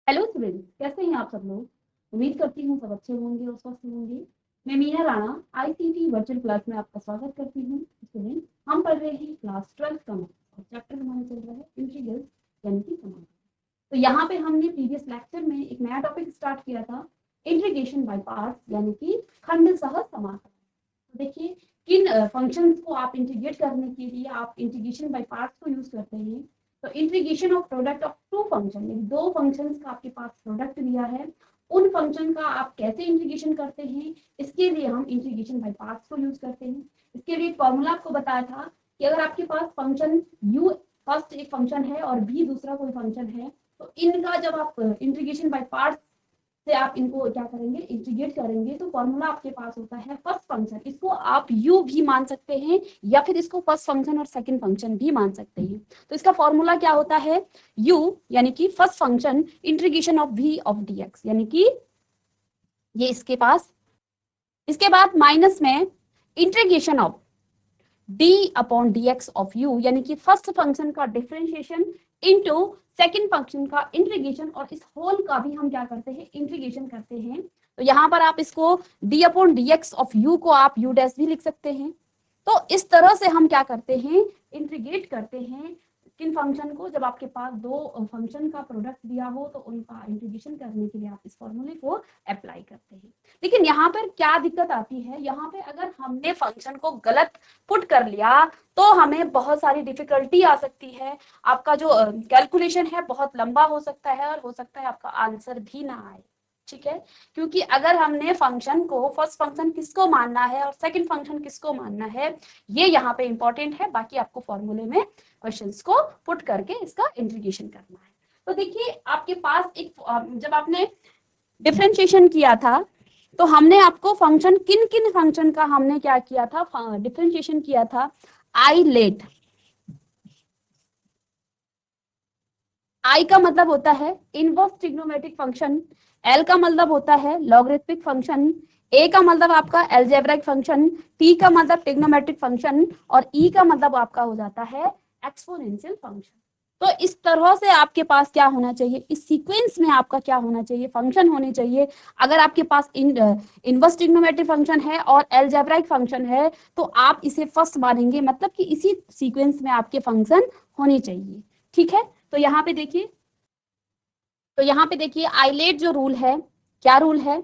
Hello students, कैसे हैं आप सब लोग। उम्मीद करती हूँ सब अच्छे होंगे और स्वस्थ होंगे। मैं Meena Rana ICT virtual class में आपका स्वागत करती हूँ। स्टूडेंट, हम पढ़ रहे हैं क्लास 12 का और चैप्टर हमारा चल रहा है इंटीग्रल यानी कि समाकलन। तो यहाँ पे हमने प्रीवियस लेक्चर में एक नया टॉपिक स्टार्ट किया था, इंटीग्रेशन बाय पार्ट्स यानी कि खंडशः समाकलन। तो देखिए, किन फंक्शंस को आप इंटीग्रेट करने के लिए आप इंटीग्रेशन बाय पार्ट्स को यूज करते हैं। तो integration of product of two function, दो फंक्शंस का आपके पास प्रोडक्ट दिया है, उन फंक्शन का आप कैसे इंटीग्रेशन करते हैं, इसके लिए हम इंटीग्रेशन बाय पार्ट्स को यूज करते हैं। इसके लिए फॉर्मूला आपको बताया था कि अगर आपके पास फंक्शन u फर्स्ट एक फंक्शन है और b दूसरा कोई फंक्शन है, तो इनका जब आप इंटीग्रेशन बाय पार्ट्स से आप इनको क्या करेंगे, इंटीग्रेट करेंगे, तो फॉर्मूला आपके पास होता है फर्स्ट फंक्शन। इसको आप u भी मान सकते हैं या फिर इसको फर्स्ट फंक्शन और सेकंड फंक्शन भी मान सकते हैं। तो इसका फॉर्मूला क्या होता है, u यानी कि first function integration of v of dx, यानी कि ये इसके पास, इसके बाद माइनस में integration of d upon dx of u, यानी कि फर्स्ट फंक्शन का डिफरेंशिएशन इनटू सेकंड फंक्शन का इंटीग्रेशन, और इस होल का भी हम क्या करते हैं, इंटीग्रेशन करते हैं। तो यहाँ पर आप इसको d upon dx of u को आप u डैश भी लिख सकते हैं। तो इस तरह से हम क्या करते हैं, इंटीग्रेट करते हैं किन फंक्शन को, जब आपके पास दो फंक्शन का प्रोडक्ट दिया हो तो उनका इंटीग्रेशन करने के लिए आप इस फॉर्मूले को अप्लाई करते हैं। लेकिन यहाँ पर क्या दिक्कत आती है, यहाँ पे अगर हमने फंक्शन को गलत पुट कर लिया तो हमें बहुत सारी डिफिकल्टी आ सकती है। आपका जो कैलकुलेशन है बहुत लंबा हो सकता है और हो सकता है आपका आंसर भी ना आए। ठीक है, क्योंकि अगर हमने फंक्शन को फर्स्ट फंक्शन किसको मानना है और सेकंड फंक्शन किसको मानना है, ये यहाँ पे इंपॉर्टेंट है। बाकी आपको फॉर्मूले में क्वेश्चंस को पुट करके इसका इंटीग्रेशन करना है। तो देखिए, आपके पास एक जब आपने डिफरेंशिएशन किया था तो हमने आपको फंक्शन किन किन फंक्शन का हमने क्या किया था, डिफरेंशिएशन किया था। आई लेट, आई का मतलब होता है इनवर्स ट्रिग्नोमेट्रिक फंक्शन, एल का मतलब होता है लॉगरिथमिक फंक्शन, ए का मतलब आपका एल्जेब्रिक फंक्शन, टी का मतलब ट्रिग्नोमेट्रिक फंक्शन, और ई का मतलब आपका हो जाता है एक्सपोनेंशियल फंक्शन। तो इस तरह से आपके पास क्या होना चाहिए, इस सीक्वेंस में आपका क्या होना चाहिए, फंक्शन होने चाहिए। अगर आपके पास इनवर्स ट्रिग्नोमेट्रिक फंक्शन है और एल्जेब्रिक फंक्शन है तो आप इसे फर्स्ट मानेंगे, मतलब कि इसी सीक्वेंस में आपके फंक्शन होने चाहिए। ठीक है, तो यहाँ पे देखिए, तो यहाँ पे देखिए आइलेट जो रूल है, क्या रूल है,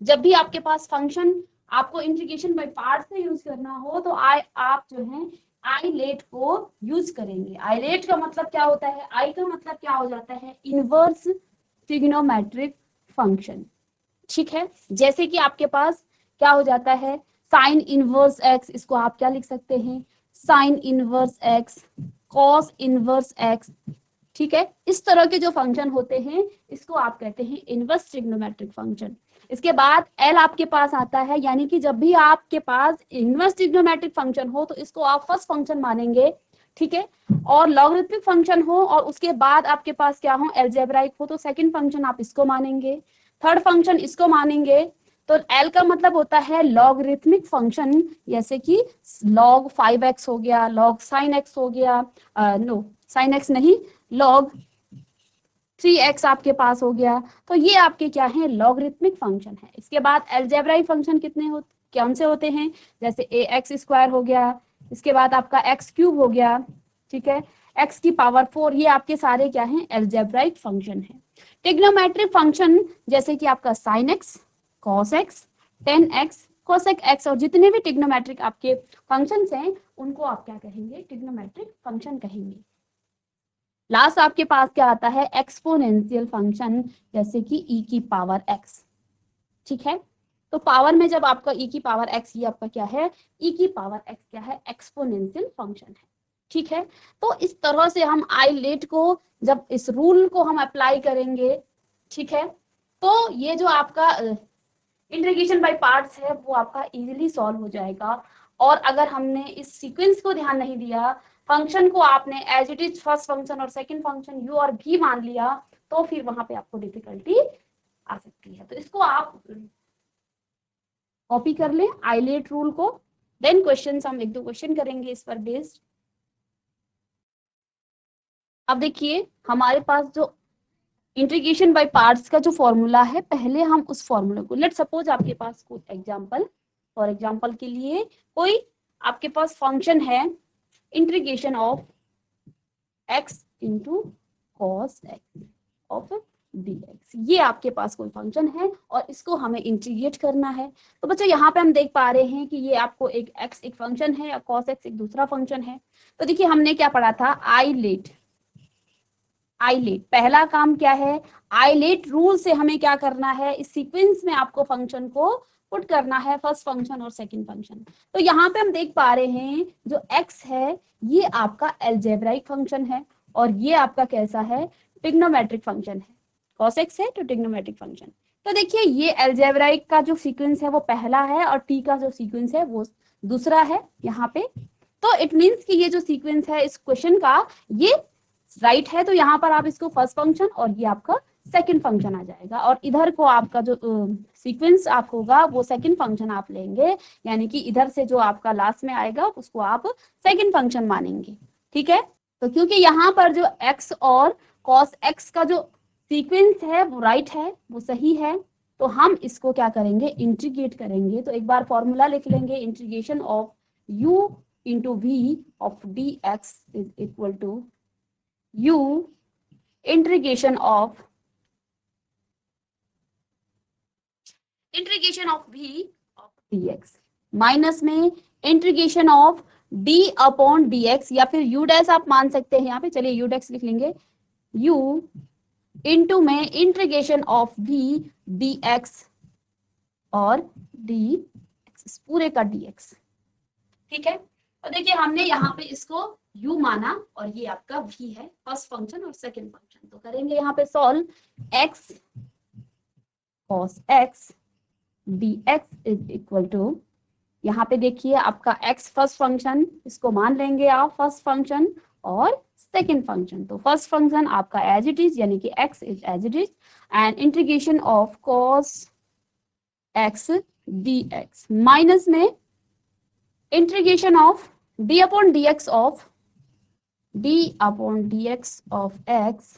जब भी आपके पास फंक्शन आपको इंटीग्रेशन बाय पार्ट से यूज करना हो तो आप जो है आइलेट को यूज करेंगे। आइलेट का मतलब क्या होता है, आई का मतलब क्या हो जाता है, इनवर्स ट्रिग्नोमेट्रिक फंक्शन। ठीक है, जैसे कि आपके पास क्या हो जाता है, साइन इनवर्स एक्स, इसको आप क्या लिख सकते हैं, sine inverse x, cos inverse x. ठीक है, इस तरह के जो फंक्शन होते हैं इसको आप कहते हैं इनवर्स ट्रिग्नोमेट्रिक फंक्शन। इसके बाद एल आपके पास आता है, यानी कि जब भी आपके पास इनवर्स ट्रिग्नोमेट्रिक फंक्शन हो तो इसको आप फर्स्ट फंक्शन मानेंगे। ठीक है, और लॉगरिथमिक फंक्शन हो और उसके बाद आपके पास क्या हो, अलजेब्राइक हो, तो सेकंड फंक्शन आप इसको मानेंगे, थर्ड फंक्शन इसको मानेंगे। तो एल का मतलब होता है लॉगरिथमिक फंक्शन, जैसे कि लॉग 5x हो गया, लॉग साइन एक्स हो गया, नो साइन एक्स नहीं, लॉग 3x आपके पास हो गया। तो ये आपके क्या है, लॉगरिथमिक फंक्शन है। इसके बाद अलजेब्राइक फंक्शन कितने हो, कौन से होते हैं, जैसे ax स्क्वायर हो गया, इसके बाद आपका x क्यूब हो गया, ठीक है, x की पावर 4, ये आपके सारे क्या हैं, अलजेब्राइक फंक्शन है। ट्रिग्नोमेट्रिक फंक्शन जैसे कि आपका sin x, cos x, tan x, cosec x, और जितने भी ट्रिग्नोमेट्रिक आपके फंक्शंस हैं उनको आप क्या कहेंगे, ट्रिग्नोमेट्रिक फंक्शन कहेंगे। लास्ट आपके पास क्या आता है, एक्सपोनेंशियल फंक्शन, जैसे कि e की पावर x। ठीक है, तो पावर में जब आपका e की पावर x, ये आपका क्या है, e की पावर x क्या है, एक्सपोनेंशियल फंक्शन है। ठीक है, तो इस तरह से हम आइलेट को, जब इस रूल को हम अप्लाई करेंगे, ठीक है, तो ये जो आपका इंटीग्रेशन बाय पार्ट्स है वो आपका इजीली सॉल्व हो जाएगा। और अगर हमने इस सीक्वेंस को ध्यान नहीं दिया, फंक्शन को आपने as it is first function और सेकंड फंक्शन यू और भी मान लिया, तो फिर वहां पे आपको डिफिकल्टी आ सकती है। तो इसको आप कॉपी कर लें आइलेट रूल को, देन क्वेश्चंस हम एक दो क्वेश्चन करेंगे इस पर बेस्ड। अब देखिए हमारे पास जो इंटीग्रेशन बाय पार्ट्स का जो फॉर्मूला है, पहले हम उस फॉर्मूले को, लेट सपोज आपके पास कोई एग्जांपल, फॉर एग्जांपल के लिए कोई आपके पास फंक्शन है integration of x into cos x of dx, ये आपके पास कोई फंक्शन है और इसको हमें इंटीग्रेट करना है। तो बच्चों यहाँ पे हम देख पा रहे हैं कि ये आपको एक x एक फंक्शन है और cos x एक दूसरा फंक्शन है। तो देखिए हमने क्या पढ़ा था, आईलेट, पहला काम क्या है, आईलेट रूल से हमें क्या करना है, इस सीक्वेंस में आपको फंक्शन को पुट करना है, फर्स्ट फंक्शन और सेकंड फंक्शन। तो यहाँ पे हम देख पा रहे हैं जो x है ये आपका एल्जेब्राइक फंक्शन है और ये आपका कैसा है, ट्रिग्नोमेट्रिक फंक्शन है। cos x है तो ट्रिग्नोमेट्रिक फंक्शन। तो देखिए ये एल्जेब्राइक का जो सीक्वेंस है वो पहला है और t का जो सीक्वेंस है वो दूसरा है यहाँ पे। तो इट मीन्स कि ये जो सीक्वेंस है इस क्वेश्चन का ये राइट है, तो यहाँ पर आप इसको फर्स्ट फंक्शन और ये आपका सेकंड फंक्शन आ जाएगा और इधर को आपका जो सीक्वेंस आप होगा वो सेकंड फंक्शन आप लेंगे, यानी कि इधर से जो आपका लास्ट में आएगा उसको आप सेकंड फंक्शन मानेंगे। ठीक है, तो क्योंकि यहाँ पर जो x और cos x का जो सीक्वेंस है वो राइट है, वो सही है, तो हम इसको क्या करेंगे, इंटीग्रेट करेंगे। तो एक बार फॉर्मूला लिख लेंगे, integration of u into v of dx is equal to u integration of v of dx minus में integration of d upon dx, या फिर u डैश आप मान सकते हैं यहाँ पे, चलिए u डैश लिख लेंगे, u इनटू में इंटीग्रेशन ऑफ v dx और dx पूरे का dx। ठीक है, तो देखिए हमने यहाँ पे इसको u माना और ये आपका v है, फर्स्ट फंक्शन और सेकंड फंक्शन। तो करेंगे यहाँ पे solve, x cos x dx is equal to, यहाँ पे देखिए आपका x फर्स्ट फंक्शन, इसको मान लेंगे आप फर्स्ट फंक्शन और सेकंड फंक्शन। तो फर्स्ट फंक्शन आपका एज इट इज, यानी कि x is as it is, and integration of cos x dx minus में integration of d upon dx of x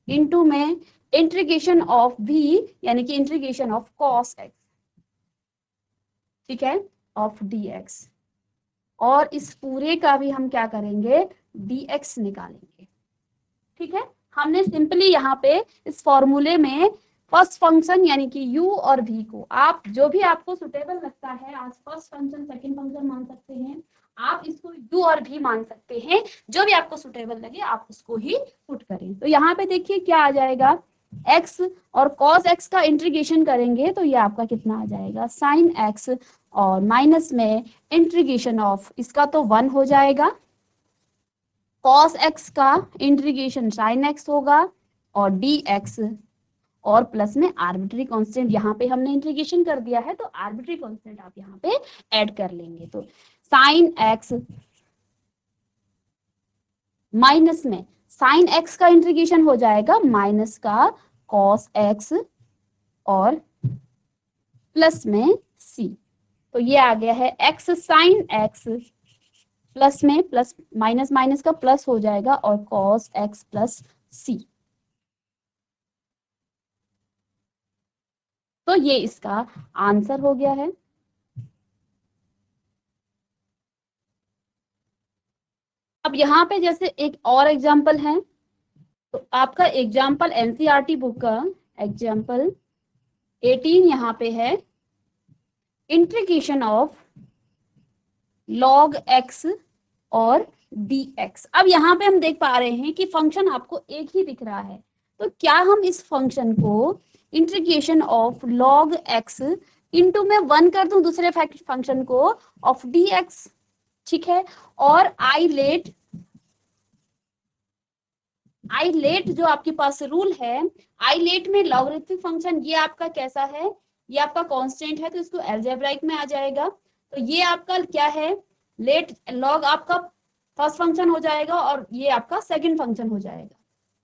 into में इंटीग्रेशन ऑफ v, यानी कि integration of cos x, ठीक है, of dx, और इस पूरे का भी हम क्या करेंगे, dx निकालेंगे। ठीक है, हमने सिंपली यहाँ पे इस फॉर्मूले में फर्स्ट फंक्शन यानी कि u और v को आप जो भी आपको सुटेबल लगता है, आज फर्स्ट फंक्शन सेकंड फंक्शन मान सकते हैं, आप इसको u और v मान सकते हैं, जो भी आपको सुटेबल लगे आप उसको ही पुट करें। तो यहाँ पे देखिए क्या आ जाएगा, x और cos x का इंटीग्रेशन करेंगे तो ये आपका कितना आ जाएगा, sin x, और माइनस में इंटीग्रेशन ऑफ इसका तो 1 हो जाएगा, cos x का इंटीग्रेशन sin x होगा और dx, और प्लस में आर्बिट्री कांस्टेंट यहाँ पे हमने इंटीग्रेशन कर दिया है तो आर्बिट्री कांस्टेंट आप यहाँ पे ऐड कर लेंगे। तो sin x माइनस में sin x का इंटीग्रेशन हो जाएगा माइनस का cos x और प्लस में c, तो ये आ गया है x sin x प्लस में प्लस माइनस माइनस का प्लस हो जाएगा और cos x प्लस c। तो ये इसका आंसर हो गया है। अब यहाँ पे जैसे एक और एग्जांपल है, तो आपका एग्जांपल एनसीईआरटी बुक का एग्जांपल 18 यहाँ पे है, इंटीग्रेशन ऑफ log x और dx। अब यहाँ पे हम देख पा रहे हैं कि फंक्शन आपको एक ही दिख रहा है, तो क्या हम इस फंक्शन को integration of log x into में 1 कर दूं दूसरे फंक्शन को ऑफ dx, ठीक है, और आईलेट जो आपके पास रूल है, आईलेट में लॉगरिथमिक फंक्शन ये आपका कैसा है, ये आपका कांस्टेंट है तो इसको अलजेब्राइक में आ जाएगा। तो ये आपका क्या है, लेट लॉग आपका फर्स्ट फंक्शन हो जाएगा और ये आपका सेकंड फंक्शन हो जाएगा।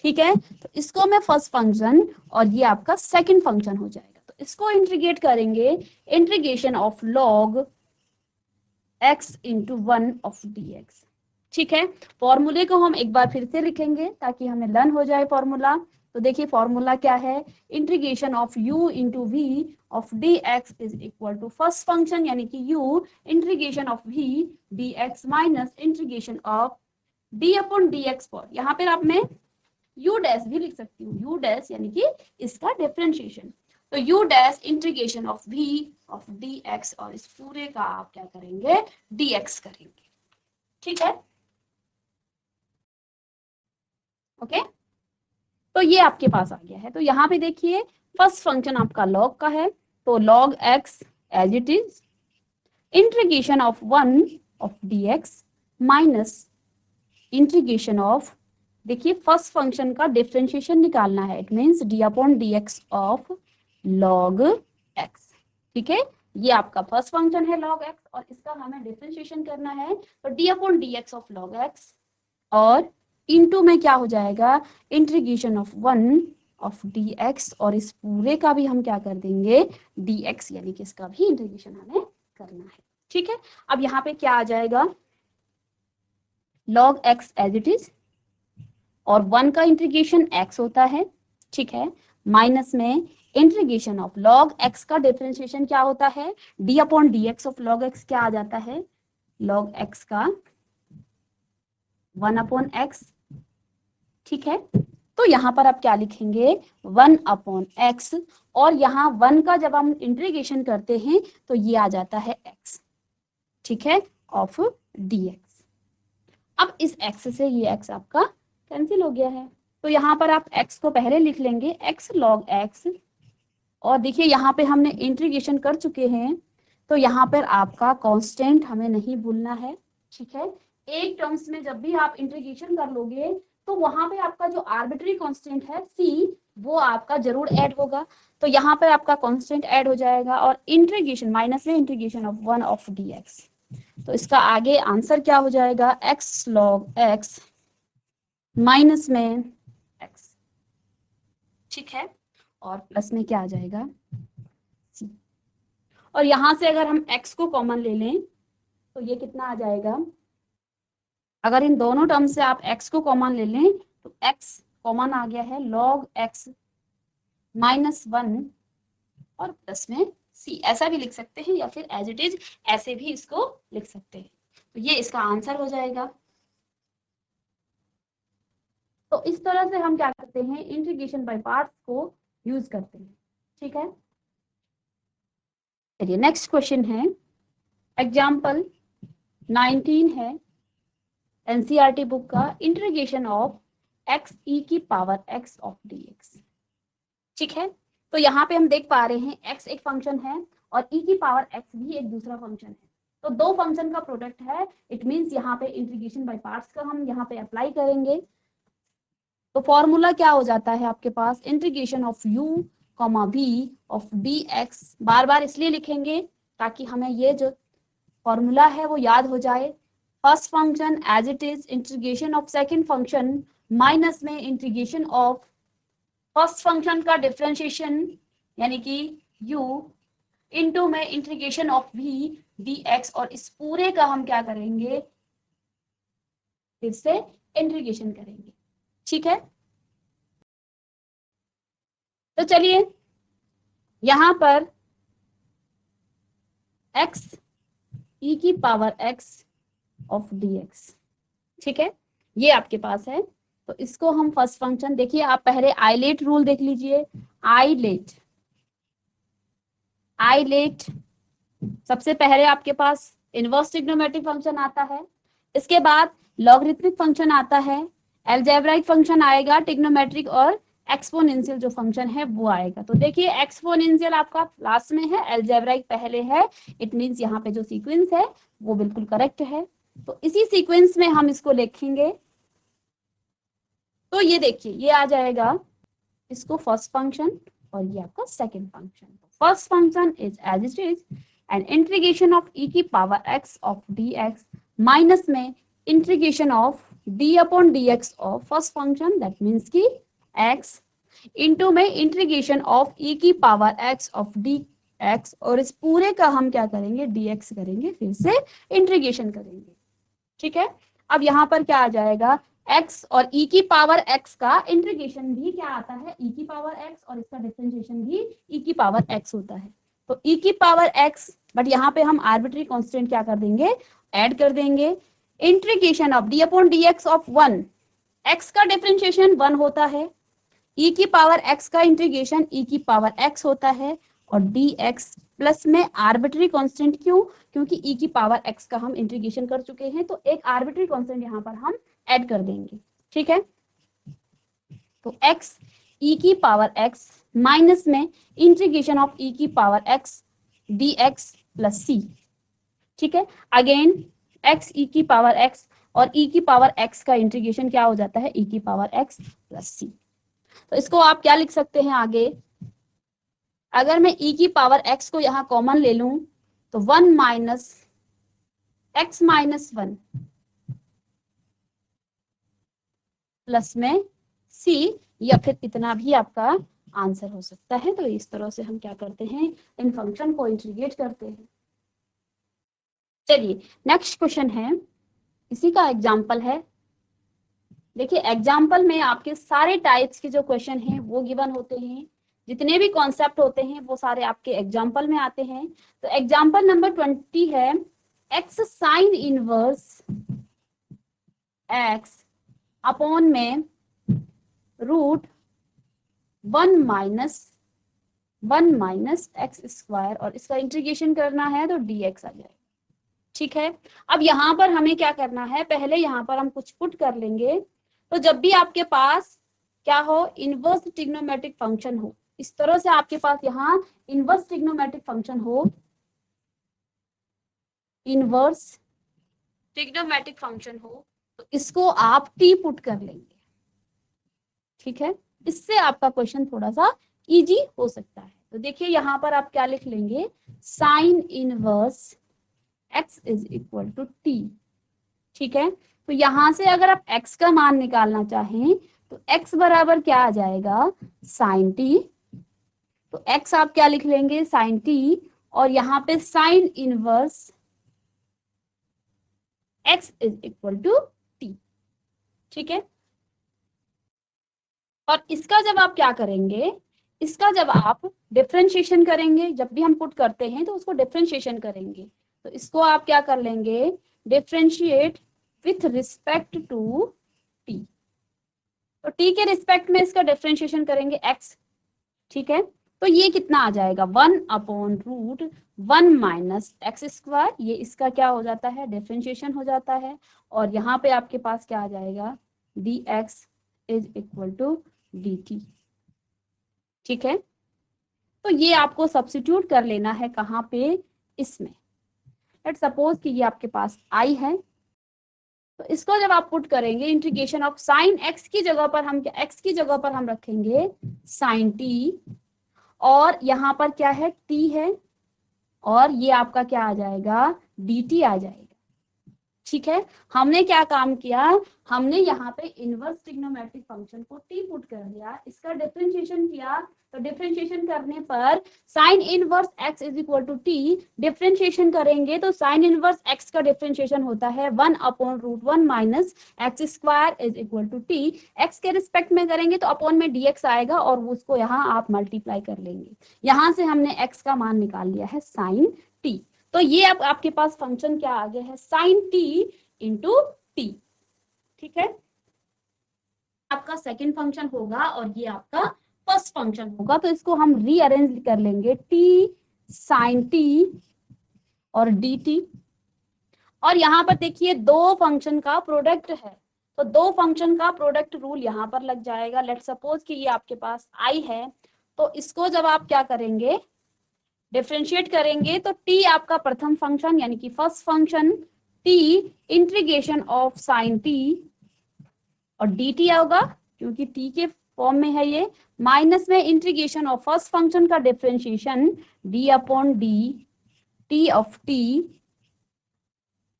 ठीक है, तो इसको मैं फर्स्ट फंक्शन और ये आपका सेकंड फंक्शन हो जाएगा। तो इसको इंटीग्रेट करेंगे, integration of log x into 1 of dx। ठीक है, फॉर्मूले को हम एक बार फिर से लिखेंगे ताकि हमें लर्न हो जाए फॉर्मूला। तो देखिए फॉर्मूला क्या है, integration of u into v of dx is equal to first function यानी कि u integration of v dx minus integration of d upon dx for, यहाँ पर आप मैं u डैश भी लिख सकती हूँ, u डैश यानी कि इसका डिफरेंशिएशन, तो u dash integration of v of dx और इस पूरे का आप क्या करेंगे dx करेंगे, ठीक है। ओके तो ये आपके पास आ गया है। तो यहाँ पे देखिए फर्स्ट फंक्शन आपका log का है, तो log x as it is integration of 1 of dx minus integration of, देखिए फर्स्ट फंक्शन का डिफरेंशिएशन निकालना है, it means d upon dx of log x, ठीक है। ये आपका फर्स्ट फंक्शन है log x और इसका हमें डिफरेंशिएशन करना है, तो d upon dx of log x और इनटू में क्या हो जाएगा इंटीग्रेशन ऑफ 1 ऑफ dx और इस पूरे का भी हम क्या कर देंगे dx, यानी कि इसका भी इंटीग्रेशन हमें करना है, ठीक है। अब यहाँ पे क्या आ जाएगा log x as it is और 1 का इंटीग्रेशन x होता है, ठीक है, माइनस में इंटीग्रेशन ऑफ log x का डिफरेंशिएशन क्या होता है d upon dx of log x क्या आ जाता है log x का 1 अपॉन x, ठीक है। तो यहाँ पर आप क्या लिखेंगे 1 अपॉन x और यहाँ 1 का जब हम इंटीग्रेशन करते हैं तो ये आ जाता है x, ठीक है, ऑफ dx। अब इस x से ये x आपका कैंसिल हो गया है, तो यहाँ पर आप x को पहले लिख लेंगे x log x और देखिए यहाँ पे हमने इंटीग्रेशन कर चुके हैं, तो यहाँ पर आपका कांस्टेंट हमें नहीं भूलना है, ठीक है। एक टर्म्स में जब भी आप इंटीग्रेशन कर लोगे तो वहां पे आपका जो आर्बिट्री कांस्टेंट है c वो आपका जरूर ऐड होगा, तो यहाँ पर आपका कांस्टेंट ऐड हो जाएगा और इंटीग्रेशन माइनस में इंटीग्रेशन ऑफ 1 ऑफ dx, तो इसका आगे आंसर क्या हो जाएगा x log x माइनस में x, ठीक है, और प्लस में क्या आ जाएगा c, और यहां से अगर हम x को कॉमन ले लें तो ये कितना आ जाएगा, अगर इन दोनों टर्म से आप x को कॉमन ले लें तो x कॉमन आ गया है log x माइनस 1 और प्लस में c, ऐसा भी लिख सकते हैं या फिर एज इट इज ऐसे भी इसको लिख सकते हैं, तो ये इसका आंसर हो जाएगा। तो इस तरह से हम क्या करते हैं इंटीग्रेशन बाय पार्ट्स को यूज करते हैं, ठीक है। चलिए नेक्स्ट क्वेश्चन है, एग्जाम्पल 19 है एनसीईआरटी बुक का, इंटीग्रेशन ऑफ x e की पावर x ऑफ dx, ठीक है। तो यहाँ पे हम देख पा रहे हैं x एक फंक्शन है और e की पावर x भी एक दूसरा फंक्शन है, तो दो फंक्शन का प्रोडक्ट है, इट मींस यहाँ पे इंटीग्रेशन बाय पार्ट्स का हम यहाँ पे अप्लाई करेंगे, तो फॉर्मूला क्या हो जाता है आपके पास integration of u comma v of dx, बार बार इसलिए लिखेंगे ताकि हमें ये जो फॉर्मूला है वो याद हो जाए, first function as it is integration of second function minus में इंटीग्रेशन ऑफ फर्स्ट फंक्शन का डिफरेंशिएशन यानी कि u इनटू में इंटीग्रेशन ऑफ v dx और इस पूरे का हम क्या करेंगे फिर से इंटीग्रेशन करेंगे, ठीक है। तो चलिए यहां पर x e की पावर x ऑफ dx, ठीक है, ये आपके पास है, तो इसको हम फर्स्ट फंक्शन, देखिए आप पहले आइलेट रूल देख लीजिए, आइलेट सबसे पहले आपके पास इनवर्स ट्रिग्नोमेट्रिक फंक्शन आता है, इसके बाद लॉगरिथमिक फंक्शन आता है, अलजेब्राइक फंक्शन आएगा, ट्रिग्नोमेट्रिक और एक्सपोनेंशियल जो फंक्शन है वो आएगा। तो देखिए एक्सपोनेंशियल आपका लास्ट में है, अलजेब्राइक पहले है, इट मींस यहाँ पे जो सीक्वेंस है वो बिल्कुल करेक्ट है, तो इसी सीक्वेंस में हम इसको लिखेंगे, तो ये देखिए ये आ जाएगा इसको फर्स्ट फंक्शन और ये आपका second function, first function is as it is and integration of e की power x of dx minus में integration of d upon dx of first function, that means की x इनटू में integration of e की power x of dx और इस पूरे का हम क्या करेंगे dx करेंगे, फिर से इंटीग्रेशन करेंगे, ठीक है। अब यहाँ पर क्या आ जाएगा x और e की पावर x का इंटीग्रेशन भी क्या आता है, e की पावर x, और इसका डिफरेंशिएशन भी e की पावर x होता है। तो e की पावर x, बट यहाँ पे हम आर्बिट्री कांस्टेंट क्या कर देंगे, ऐड कर देंगे। Integration of d upon dx of 1, x का डिफरेंशिएशन 1 होता है, e की पावर x का इंटीग्रेशन e की पावर x होता है, और dx प्लस में आर्बिट्री कांस्टेंट, क्यों, क्योंकि e की पावर x का हम इंटीग्रेशन कर चुके हैं, तो एक आर्बिट्री कांस्टेंट यहाँ पर हम ऐड कर देंगे। ठीक है, तो x e की पावर x माइनस में इंटीग्रेशन ऑफ e की power x dx plus c। ठीक है, अगेन x e की पावर x और e की पावर x का इंटीग्रेशन क्या हो जाता है, e की पावर x प्लस c। तो इसको आप क्या लिख सकते हैं आगे, अगर मैं e की पावर x को यहाँ कॉमन ले लूं तो 1 माइनस x माइनस 1 प्लस में c, या फिर इतना भी आपका आंसर हो सकता है। तो इस तरह से हम क्या करते हैं, इन फंक्शन को इंटीग्रेट करते हैं। चलिए नेक्स्ट क्वेश्चन है, इसी का एग्जाम्पल है। देखिए एग्जाम्पल में आपके सारे टाइप्स के जो क्वेश्चन हैं वो गिवन होते हैं, जितने भी कॉन्सेप्ट होते हैं वो सारे आपके एग्जाम्पल में आते हैं। तो एग्जाम्पल नंबर 20 है, x sign inverse x upon में रूट 1 माइनस एक्स स्क्वायर, और इसका इंटीग्रेशन करना है तो dx आ जाएगा। ठीक है, अब यहाँ पर हमें क्या करना है, पहले यहाँ पर हम कुछ पुट कर लेंगे। तो जब भी आपके पास क्या हो, इनवर्स ट्रिग्नोमेट्रिक फंक्शन हो, इस तरह से आपके पास यहाँ इनवर्स ट्रिग्नोमेट्रिक फंक्शन हो, इनवर्स ट्रिग्नोमेट्रिक फंक्शन हो, तो इसको आप t पुट कर लेंगे। ठीक है, इससे आपका क्वेश्चन थोड़ा सा इजी हो सकता है। तो देखिए यहाँ पर आप क्या लिख लेंगे, sine inverse x is equal to t। ठीक है, तो यहां से अगर आप x का मान निकालना चाहें तो x बराबर क्या आ जाएगा, साइन t। तो x आप क्या लिख लेंगे, साइन t, और यहाँ पे sine inverse x is equal to t। ठीक है, और इसका जब आप क्या करेंगे, इसका जब आप डिफरेंशिएशन करेंगे, जब भी हम पुट करते हैं तो उसको डिफरेंशिएशन करेंगे, तो इसको आप क्या कर लेंगे, differentiate with respect to t। तो t के रिस्पेक्ट में इसका डिफरेंशिएशन करेंगे x। ठीक है, तो ये कितना आ जाएगा, 1 upon root 1 minus x square, ये इसका क्या हो जाता है, डिफरेंशिएशन हो जाता है, और यहाँ पे आपके पास क्या आ जाएगा, dx is equal to dt। ठीक है, तो ये आपको सब्स्टिट्यूट कर लेना है कहाँ पे, इसमें। लेट्स सपोज कि ये आपके पास i है, तो इसको जब आप पुट करेंगे, इंटीग्रेशन ऑफ साइन x की जगह पर हम क्या, x की जगह पर हम रखेंगे साइन t, और यहाँ पर क्या है, t है, और ये आपका क्या आ जाएगा, dt आ जाएगा। ठीक है, हमने क्या काम किया, हमने यहाँ पे इनवर्स ट्रिग्नोमेट्रिक फंक्शन को t पुट कर दिया, इसका डिफरेंशिएशन किया, तो डिफरेंशिएशन करने पर sine inverse x is equal to t, differentiation करेंगे तो साइन इनवर्स x का डिफरेंशिएशन होता है 1 upon root 1 minus x square is equal to t। x के रिस्पेक्ट में करेंगे तो अपॉन में dx आएगा, और उसको यहाँ आप मल्टीप्लाई कर लेंगे। यहाँ से हमने x का मान निकाल लिया है साइन t। तो ये अब आपके पास फंक्शन क्या आ गया है, साइन t इंटू टी। ठीक है, आपका सेकेंड फंक्शन होगा और ये आपका फर्स्ट फंक्शन होगा, तो इसको हम रीअरेंज कर लेंगे, t साइन t और dt। और यहाँ पर देखिए दो फंक्शन का प्रोडक्ट है, तो दो फंक्शन का प्रोडक्ट रूल यहाँ पर लग जाएगा। लेट्स सपोज कि ये आपके पास i है, तो इसको जब आप क्या करेंगे, डिफरेंशिएट करेंगे, तो t आपका प्रथम फंक्शन यानी कि first function, t integration of sign t और dt होगा, क्योंकि t के फॉर्म में है ये, माइनस में इंटीग्रेशन ऑफ फर्स्ट फंक्शन का differentiation d upon D t of t,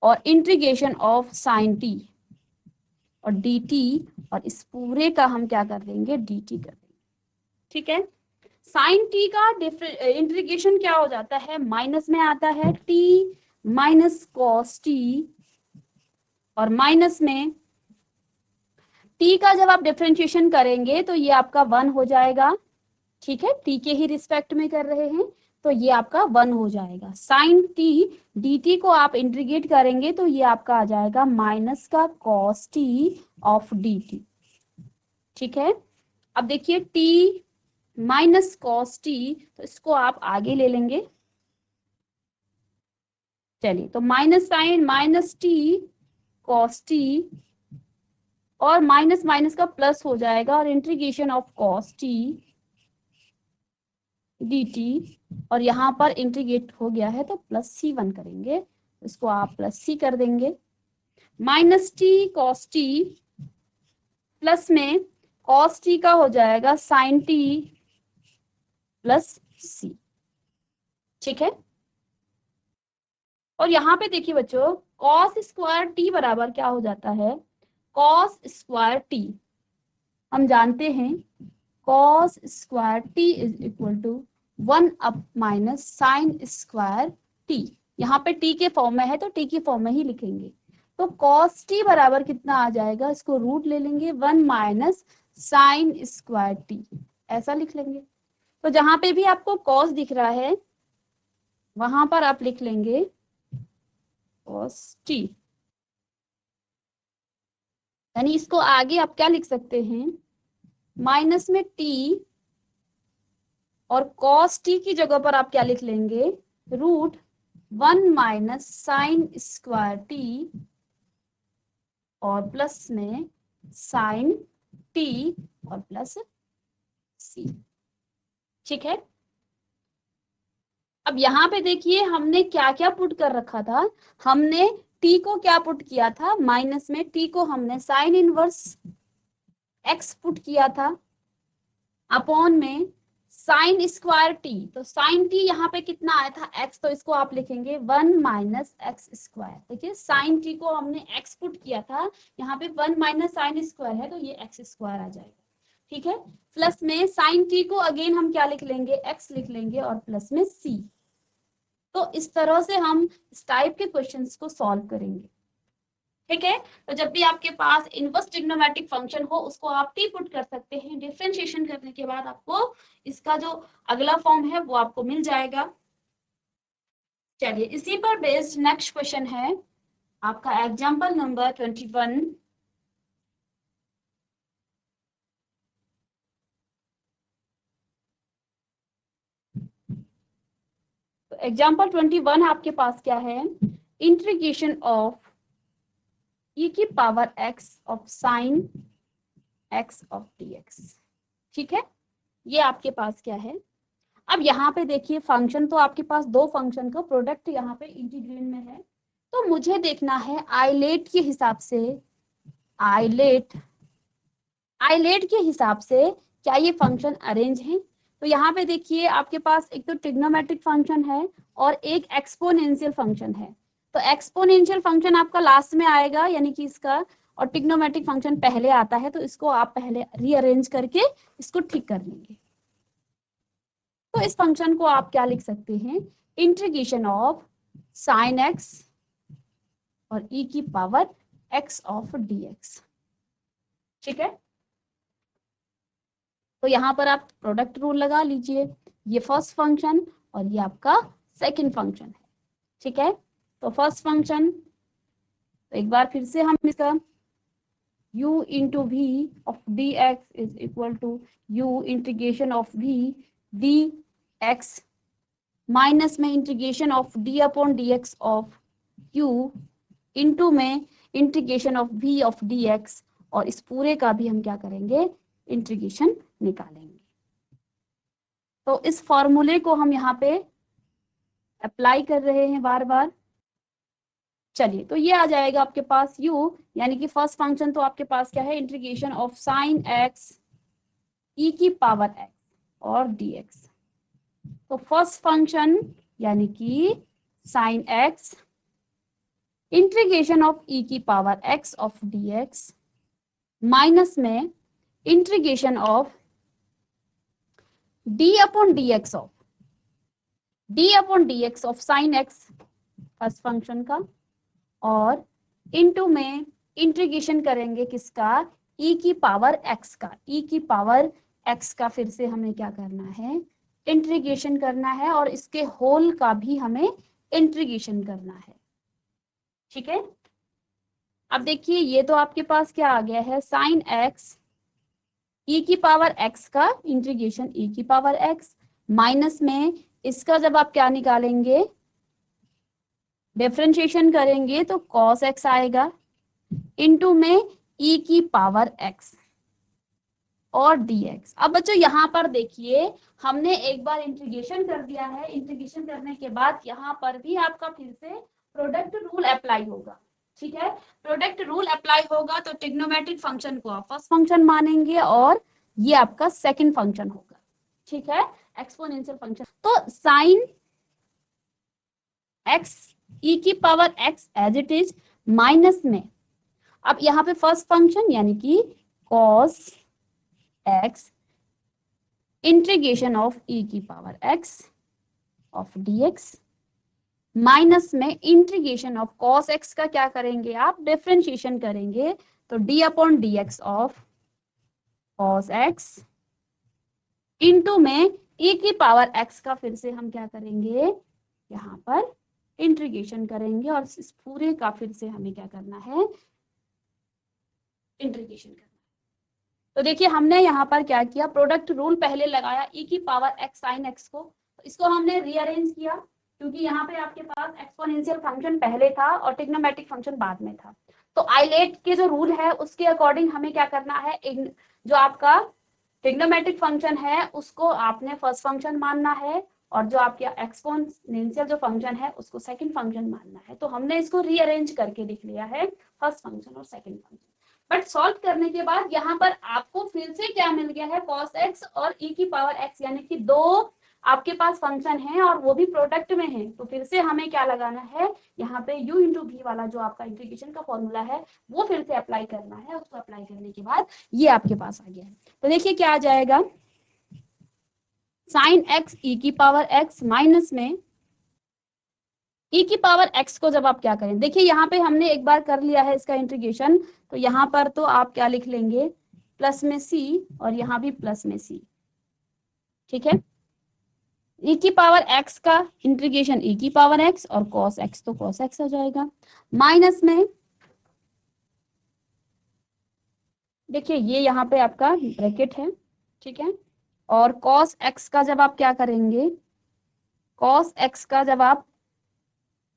और इंटीग्रेशन ऑफ साइन t और dt, और इस पूरे का हम क्या कर देंगे, dt कर देंगे। ठीक है, साइन t का इंटीग्रेशन क्या हो जाता है, माइनस में आता है, t माइनस कॉस t, और माइनस में टी का जब आप डिफरेंशिएशन करेंगे तो ये आपका 1 हो जाएगा, ठीक है, टी के ही रिस्पेक्ट में कर रहे हैं तो ये आपका 1 हो जाएगा। साइन टी dt को आप इंटीग्रेट करेंगे तो ये आपका आ जाएगा माइनस का cos t ऑफ dt, ठीक है। अब देखिए t माइनस cos t, तो इसको आप आगे ले लेंगे। चलिए तो minus sine minus t cos t और माइनस माइनस का प्लस हो जाएगा और integration of cos t dt, और यहाँ पर इंटीग्रेट हो गया है तो प्लस c1 करेंगे, इसको आप प्लस c कर देंगे। Minus t cos t plus में cos t का हो जाएगा sin t प्लस c, ठीक है। और यहाँ पे देखिए बच्चों cos स्क्वायर t बराबर क्या हो जाता है, cos स्क्वायर t हम जानते हैं cos square t is equal to 1 up minus sine square t। यहाँ पे t के फॉर्म में है तो t की फॉर्म में ही लिखेंगे, तो cos t बराबर कितना आ जाएगा, इसको रूट ले लेंगे 1 माइनस साइन स्क्वायर t, ऐसा लिख लेंगे। तो जहां पे भी आपको cos दिख रहा है वहां पर आप लिख लेंगे cos t, यानी इसको आगे आप क्या लिख सकते हैं, माइनस में t और cos t की जगह पर आप क्या लिख लेंगे, root 1 minus sine square t और प्लस में साइन t और प्लस c, ठीक है। अब यहाँ पे देखिए हमने क्या क्या पुट कर रखा था, हमने t को क्या पुट किया था, माइनस में t को हमने साइन इनवर्स x पुट किया था अपॉन में साइन स्क्वायर t, तो साइन t यहाँ पे कितना आया था x, तो इसको आप लिखेंगे 1 माइनस एक्स स्क्वायर। देखिए साइन t को हमने x पुट किया था, यहाँ पे 1 माइनस साइन स्क्वायर है तो ये एक्स स्क्वायर आ जाएगा, ठीक है। प्लस में साइन t को अगेन हम क्या लिख लेंगे, x लिख लेंगे और प्लस में c। तो इस तरह से हम इस टाइप के क्वेश्चंस को सॉल्व करेंगे, ठीक है। तो जब भी आपके पास इनवर्स ट्रिग्नोमेट्रिक फंक्शन हो उसको आप टी पुट कर सकते हैं, डिफरेंशिएशन करने के बाद आपको इसका जो अगला फॉर्म है वो आपको मिल जाएगा। चलिए इसी पर बेस्ड नेक्स्ट क्वेश्चन है आपका एग्जांपल नंबर 21। तो एग्जांपल 21 आपके पास क्या है, इंटीग्रेशन ऑफ e की power x of sine x of dx, ठीक है। ये आपके पास क्या है, अब यहाँ पे देखिए फंक्शन तो आपके पास दो फंक्शन का प्रोडक्ट यहाँ पे इंटीग्रेंड में है, तो मुझे देखना है आइलेट के हिसाब से, आइलेट के हिसाब से क्या ये फंक्शन अरेंज है। तो यहाँ पे देखिए आपके पास एक तो ट्रिग्नोमेट्रिक फंक्शन है और एक एक्सपोनेंशियल फंक्शन है, तो एक्सपोनेंशियल फंक्शन आपका लास्ट में आएगा यानी कि इसका, और ट्रिग्नोमेट्रिक फंक्शन पहले आता है, तो इसको आप पहले रीअरेंज करके इसको ठीक कर लेंगे। तो इस फंक्शन को आप क्या लिख सकते हैं, इंटीग्रेशन ऑफ साइन एक्स और e की पावर x ऑफ dx, ठीक है। तो यहाँ पर आप प्रोडक्ट रूल लगा लीजिए, ये फर्स्ट फंक्शन और ये आपका सेकंड फंक्शन है, ठीक है। तो फर्स्ट फंक्शन, तो एक बार फिर से हम इसका u into v of d x is equal to u integration of v dx minus में integration of d upon dx of u into में integration of v of dx, और इस पूरे का भी हम क्या करेंगे, इंटीग्रेशन निकालेंगे। तो इस फॉर्मूले को हम यहाँ पे अप्लाई कर रहे हैं बार बार। चलिए तो ये आ जाएगा आपके पास u, यानी कि फर्स्ट फंक्शन तो आपके पास क्या है, integration of sine x e की पावर x और dx। तो फर्स्ट फंक्शन यानी कि sine x integration of e की power x of dx minus में integration of d upon dx of sine x फर्स्ट फंक्शन का, और इनटू में इंटीग्रेशन करेंगे किसका, ई की पावर एक्स का, ई की पावर एक्स का फिर से हमें क्या करना है, इंटीग्रेशन करना है, और इसके होल का भी हमें इंटीग्रेशन करना है। ठीक है, अब देखिए ये तो आपके पास क्या आ गया है, साइन एक्स ई की पावर एक्स का इंटीग्रेशन ई की पावर एक्स, माइनस में इसका जब आप क्या निकालेंगे, डिफरेंशिएशन करेंगे तो कॉस एक्स आएगा, इनटू में ई की पावर एक्स और dx। अब बच्चों यहाँ पर देखिए हमने एक बार इंटीग्रेशन कर दिया है, इंटीग्रेशन करने के बाद यहाँ पर भी आपका फिर से प्रोडक्ट रूल अप्लाई होगा। ठीक है, प्रोडक्ट रूल अप्लाई होगा तो ट्रिग्नोमेट्रिक फंक्शन को आप फर्स्ट फंक्शन मानेंगे और ये आपका सेकंड फंक्शन होगा। ठीक है, एक्सपोनेंशियल फंक्शन। तो साइन एक्स ई की power x as it is, minus में अब यहाँ पे फर्स्ट फंक्शन यानी कि cos x integration of e की power x of dx, minus में इंटीग्रेशन ऑफ cos x का क्या करेंगे आप, डिफरेंशिएशन करेंगे तो d upon dx of cos x, into में e की पावर x का फिर से हम क्या करेंगे, यहाँ पर इंटीग्रेशन करेंगे और इस पूरे का फिर से हमें क्या करना है, इंटीग्रेशन करना है। तो देखिए हमने यहाँ पर क्या किया, प्रोडक्ट रूल पहले लगाया e की पावर x साइन x को, तो इसको हमने रीअरेंज किया क्योंकि यहाँ पे आपके पास एक्सपोनेंशियल फंक्शन पहले था और ट्रिग्नोमेट्रिक फंक्शन बाद में था। तो आइलेट के जो रूल है उसके अकॉर्डिंग हमें क्या करना है, जो आपका ट्रिग्नोमेट्रिक फंक्शन है उसको आपने फर्स्ट फंक्शन मानना है और जो आपका एक्सपोनेंशियल जो फंक्शन है उसको सेकंड फंक्शन मानना है। तो हमने इसको रीअरेंज करके लिख लिया है, फर्स्ट फंक्शन और सेकंड फंक्शन। बट सॉल्व करने के बाद यहाँ पर आपको फिर से क्या मिल गया है, cos x और e की पावर x, यानी कि दो आपके पास फंक्शन है और वो भी प्रोडक्ट में है। तो फिर से हमें क्या लगाना है, यहाँ पे u इंटू v वाला जो आपका इंटीग्रेशन का फॉर्मूला है वो फिर से अप्लाई करना है। उसको अप्लाई करने के बाद ये आपके पास आ गया है। तो देखिए क्या आ जाएगा, साइन x e की पावर x माइनस में e की पावर x को जब आप क्या करें, देखिए यहाँ पे हमने एक बार कर लिया है इसका इंटीग्रेशन, तो यहाँ पर तो आप क्या लिख लेंगे, प्लस में c और यहाँ भी प्लस में c। ठीक है, e की पावर x का इंटीग्रेशन e की पावर x और cos x तो cos x हो जाएगा, माइनस में देखिए ये यहाँ पे आपका ब्रैकेट है। ठीक है, और cos x का जब आप क्या करेंगे, cos x का जब आप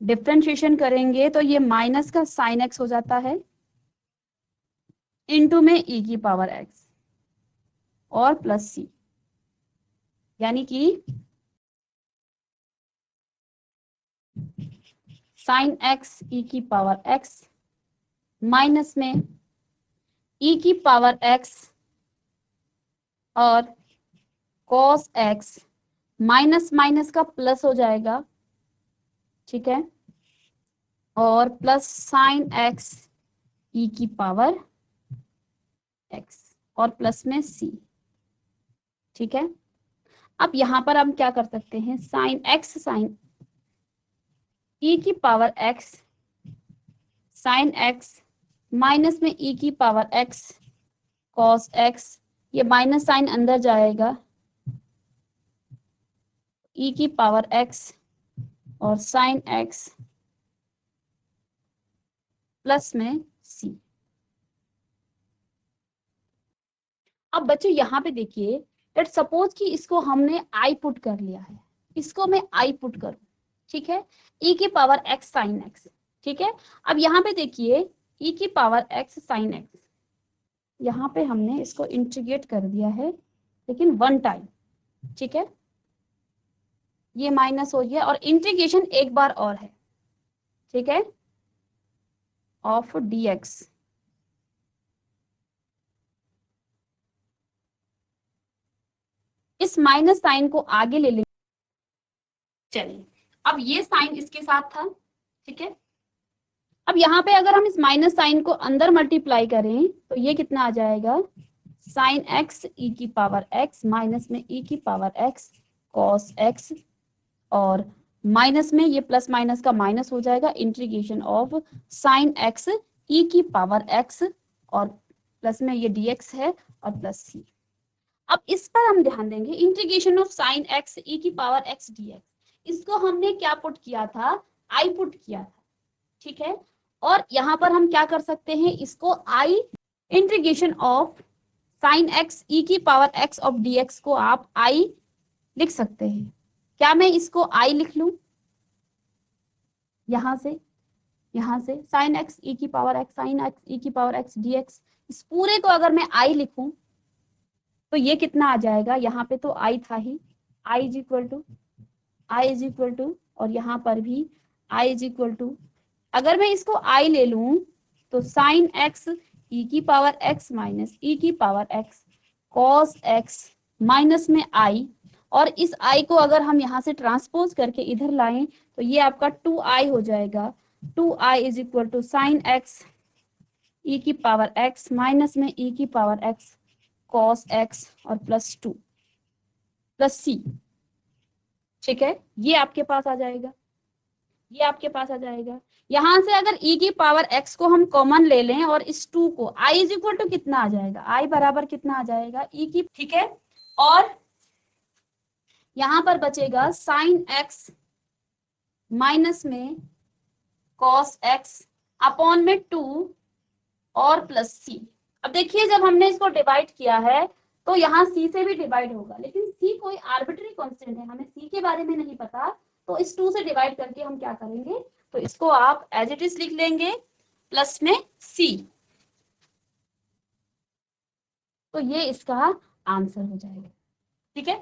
डिफरेंशिएशन करेंगे तो ये माइनस का साइन x हो जाता है, इनटू में e की पावर x और प्लस c, यानी कि साइन x e की पावर x माइनस में e की पावर x और cos x, माइनस माइनस का प्लस हो जाएगा। ठीक है, और प्लस साइन x e की पावर x और प्लस में c। ठीक है, अब यहां पर हम क्या कर सकते हैं, साइन x साइन e की power x sine x minus में e की पावर x cos x, ये माइनस साइन अंदर जाएगा, e की पावर x और साइन x प्लस में c। अब बच्चों यहाँ पे देखिए, लेट सपोज कि इसको हमने i पुट कर लिया है, इसको मैं i पुट करूं। ठीक है, e की पावर x साइन x। ठीक है, अब यहाँ पे देखिए e की पावर x साइन x, यहाँ पे हमने इसको इंटीग्रेट कर दिया है लेकिन वन टाइम। ठीक है, ये माइनस हो गया और इंटीग्रेशन एक बार और है। ठीक है, ऑफ dx, इस माइनस साइन को आगे ले लेंगे। चलिए, अब ये साइन इसके साथ था। ठीक है, अब यहाँ पे अगर हम इस माइनस साइन को अंदर मल्टीप्लाई करें तो ये कितना आ जाएगा, साइन x e की पावर x माइनस में e की पावर x cos x, और माइनस में ये प्लस माइनस का माइनस हो जाएगा, integration of sine x e की पावर x और प्लस में ये dx है और प्लस c। अब इस पर हम ध्यान देंगे, integration of sine x e की पावर x dx, इसको हमने क्या पुट किया था, i पुट किया था, ठीक है। और यहाँ पर हम क्या कर सकते हैं, इसको i integration of sine x e की पावर x ऑफ dx को आप i लिख सकते हैं। क्या मैं इसको i लिख लूं, यहां से साइन x e की power x, sine x e की पावर x dx, इस पूरे को अगर मैं i लिखूं तो ये कितना आ जाएगा, यहाँ पे तो i था ही, i इज इक्वल टू और यहाँ पर भी i इज इक्वल टू, अगर मैं इसको i ले लूं तो साइन x e की पावर x माइनस e की power x cos x minus में i, और इस i को अगर हम यहाँ से ट्रांसपोज करके इधर लाएं तो ये आपका 2i हो जाएगा। 2i is equal to sine x e की पावर x माइनस में e की पावर x cos x और प्लस 2 प्लस c, ठीक है। ये आपके पास आ जाएगा, ये आपके पास आ जाएगा। यहां से अगर e की पावर x को हम कॉमन ले लें और इस 2 को, i इज इक्वल टू कितना आ जाएगा, i बराबर कितना आ जाएगा e की, ठीक है। और यहां पर बचेगा साइन x माइनस में cos x अपॉन में 2 और प्लस c। अब देखिए जब हमने इसको डिवाइड किया है तो यहाँ c से भी डिवाइड होगा, लेकिन c कोई आर्बिट्री कांस्टेंट है, हमें c के बारे में नहीं पता, तो इस 2 से डिवाइड करके हम क्या करेंगे, तो इसको आप एज इट इज लिख लेंगे प्लस में c, तो ये इसका आंसर हो जाएगा, ठीक है।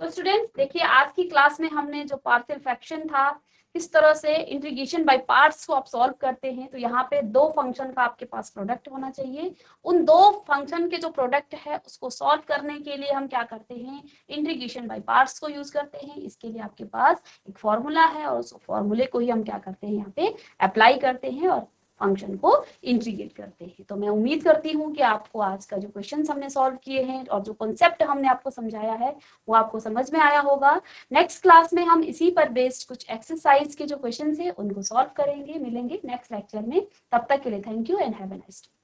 तो स्टूडेंट्स देखिए आज की क्लास में हमने जो पार्शियल फ्रैक्शन था, किस तरह से इंटीग्रेशन बाय पार्ट्स को आप सॉल्व करते हैं, तो यहाँ पे दो फंक्शन का आपके पास प्रोडक्ट होना चाहिए। उन दो फंक्शन के जो प्रोडक्ट है उसको सॉल्व करने के लिए हम क्या करते हैं, इंटीग्रेशन बाय पार्ट्स को यूज करते हैं। इसके लिए आपके पास एक फॉर्मूला है और उस फॉर्मूले को ही हम क्या करते हैं, यहाँ पे अप्लाई करते हैं और फंक्शन को इंटीग्रेट करते हैं। तो मैं उम्मीद करती हूँ कि आपको आज का जो क्वेश्चंस हमने सॉल्व किए हैं और जो कॉन्सेप्ट हमने आपको समझाया है वो आपको समझ में आया होगा। नेक्स्ट क्लास में हम इसी पर बेस्ड कुछ एक्सरसाइज के जो क्वेश्चंस हैं उनको सॉल्व करेंगे, मिलेंगे नेक्स्ट लेक्चर में। तब तक के लिए thank you and have a nice day.